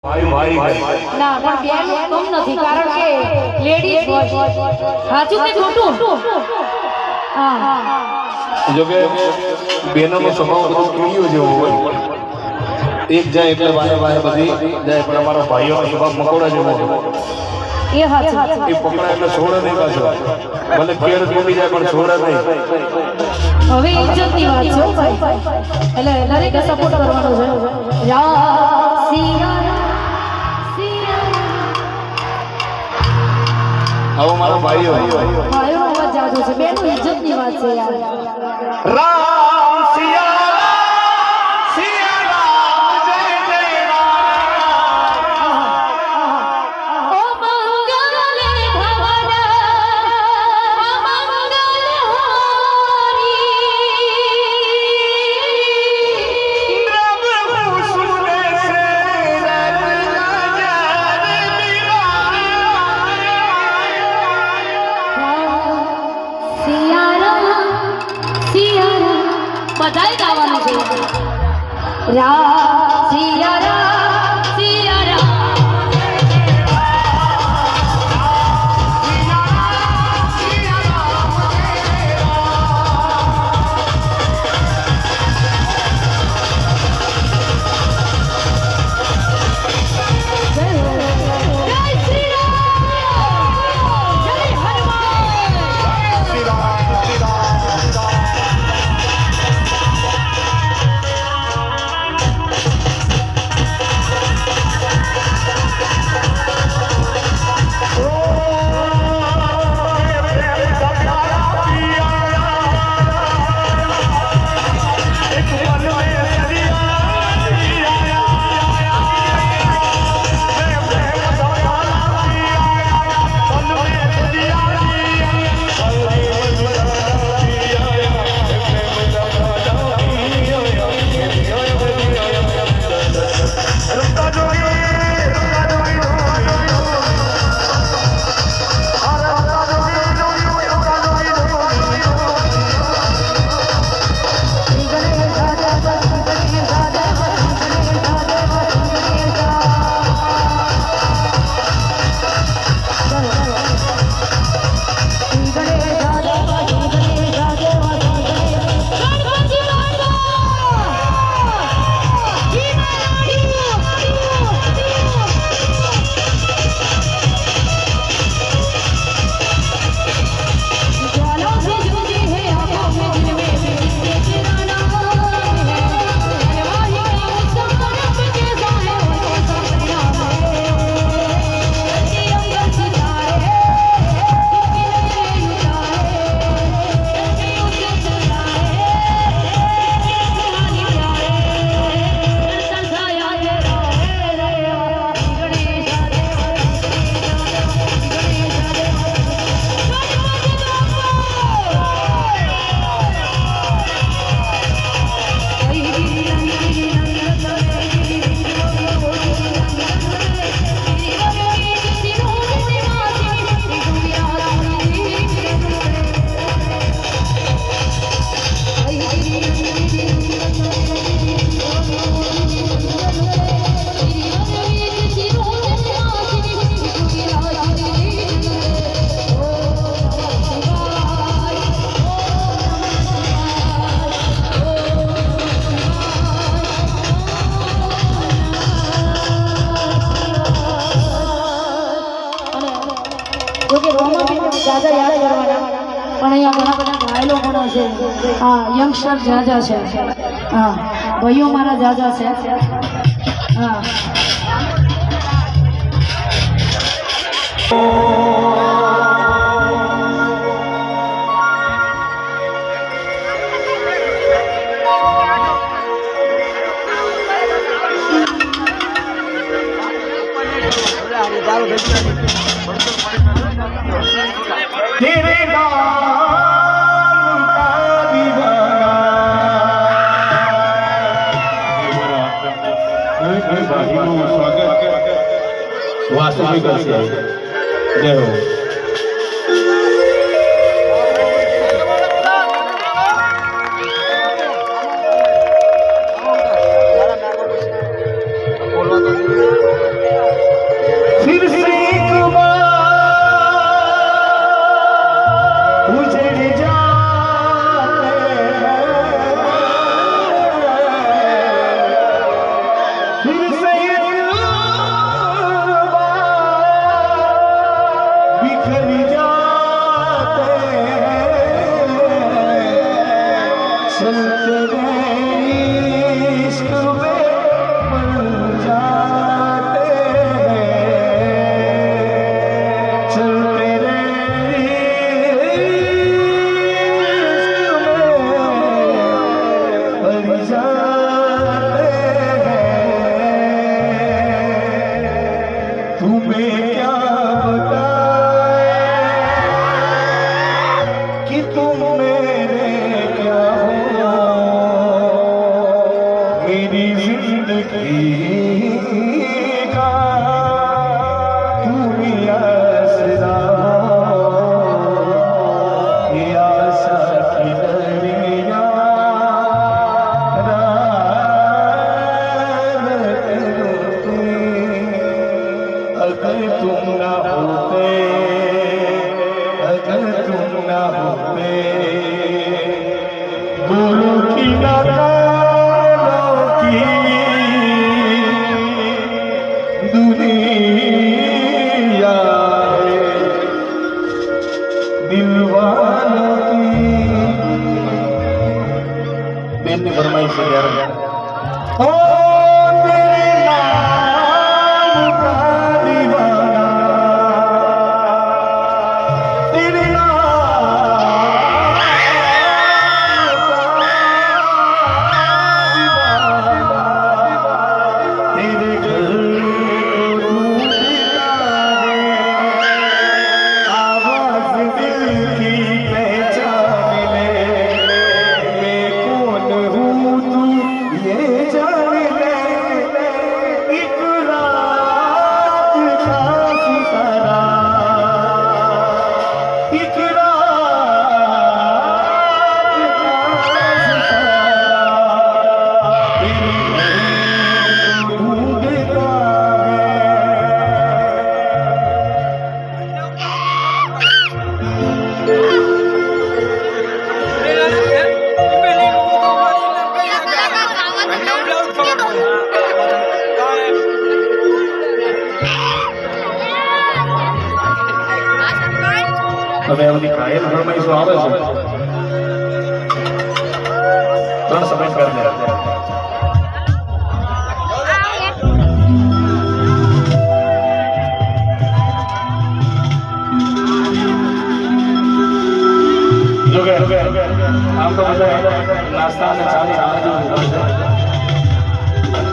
ના પણ બેન કમ નથી કારણ કે લેડીઝ સાચું કે ખોટું હા જો કે બેનોનો સ્વભાવ બધો કીડીઓ જેવો હોય એક જાય એટલે વારે વારે બધી જાય પણ અમારા ભાઈઓનો સ્વભાવ મકોડા જેવો હોય એ સાચું એ પકડા એટલે છોડે નહીં પાછો ભલે કેર તૂટી જાય પણ છોડે નહીં હવે ઇજ્જતની વાત છે ભાઈ એટલે દરેકે સપોર્ટ કરવાનો છે યા સિયા આવો મારો ભાઈઓ ભાઈઓનો અવાજ જાજો છે બેનો ઇજ્જતની વાત છે યાર રામ સિયા રામ જય જય રામ ઓ મંગલે ભવન મંગલ પ્રભુ સુને સે બધાય ગાવાનું છે રા સિયા રા સિયા રા દાદા યાદ કરવાના પણ અહીંયા ઘણા બધા ઘાયલો પણ છે હા યંગસ્ટર જાજા છે હા ભાઈઓ મારા જાજા છે હા तेरे नाम का दीवाना भाईનું સ્વાગત વાસુકી કરશે જય હો બોલવા तुम्हें क्या बताए कि तुम मेरे क्या हो, मेरी जिंदगी का तुम आसरा हो, ये आशा की लड़ियां अगर तुम ना होते, अगर तुम ना होते, गुरु की नगारों की दुनिया है, दिलवालों की। बेन ने फरमाई से यार ओ तेरे नाम का दीवाना, तेरे नाम का दीवाना, तेरे घर को ढूंढता है, आवाज दिल की पहचान ले, मैं कौन हूँ तू ये जान ले, एक रात का सितारा, एक रात का सितारा, तेरे घर को ढूंढता હવે બધી ઘાયલ ફરમાઈશો આવે છે, 3 સમય કરી દે. જો કે આમ તો બધા નાસ્તા અને ચાની આજુ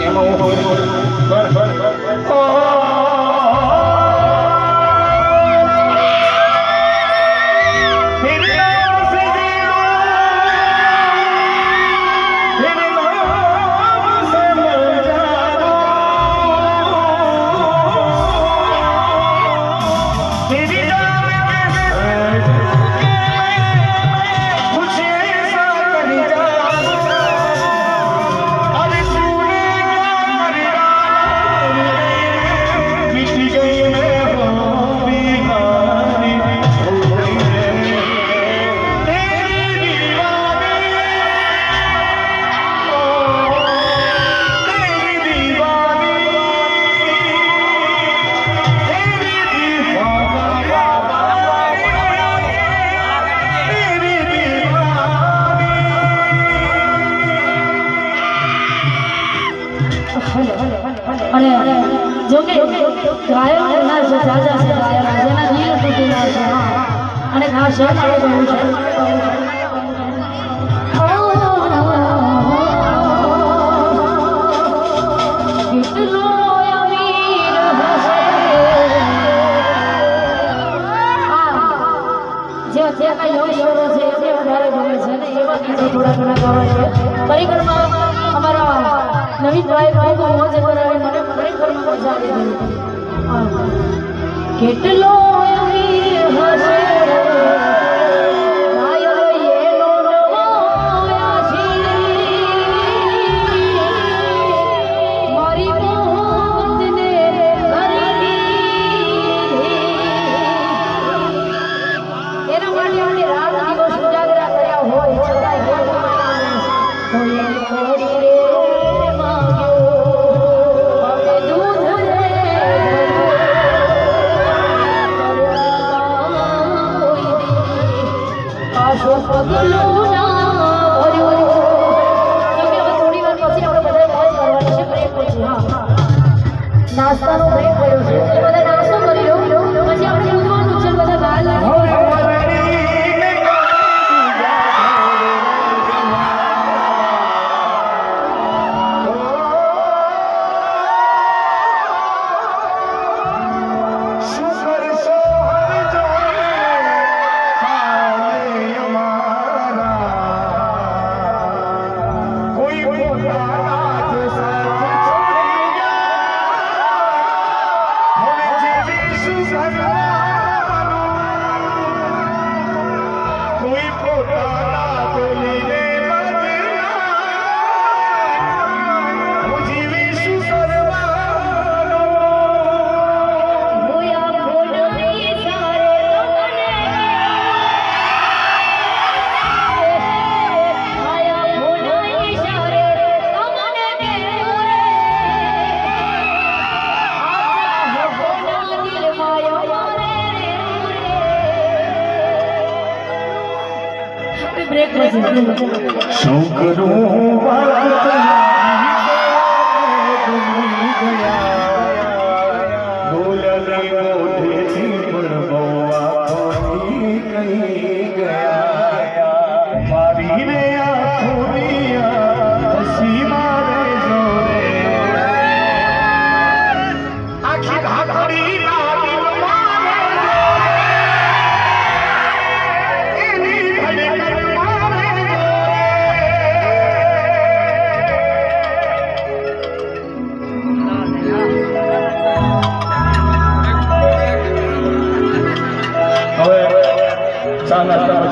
એમાં હું અને જો કે ગાયક એના છે જાજા છે ગાયક જેના દિલ તૂટેલા છે અને ખાસ છે મારું છે કેટલો અમીર હશે જે જે કઈ યોગીઓ છે એ વધારે ગમે છે ને એવા ગીતો થોડા ઘણા ગાવા છે પરિક્રમા અમારા નવીન ભાઈ ભાઈ બહુ મોજ કરાવી મને પરિક્રમા મજા આવી કેટલો અમીર હશે નાસ્તાનો બ્રેક કર્યો છે બધા નાસ્તો કરી લો પછી આપણે ઉઠવાનું છે બધા બહાર લાગી શું કરવાનું કોઈ પોતાના બોલીને બ્રેક પછી શું કરું મારી રે હસી મારે જોરે આખી ધાકડી ચા નાસ્તા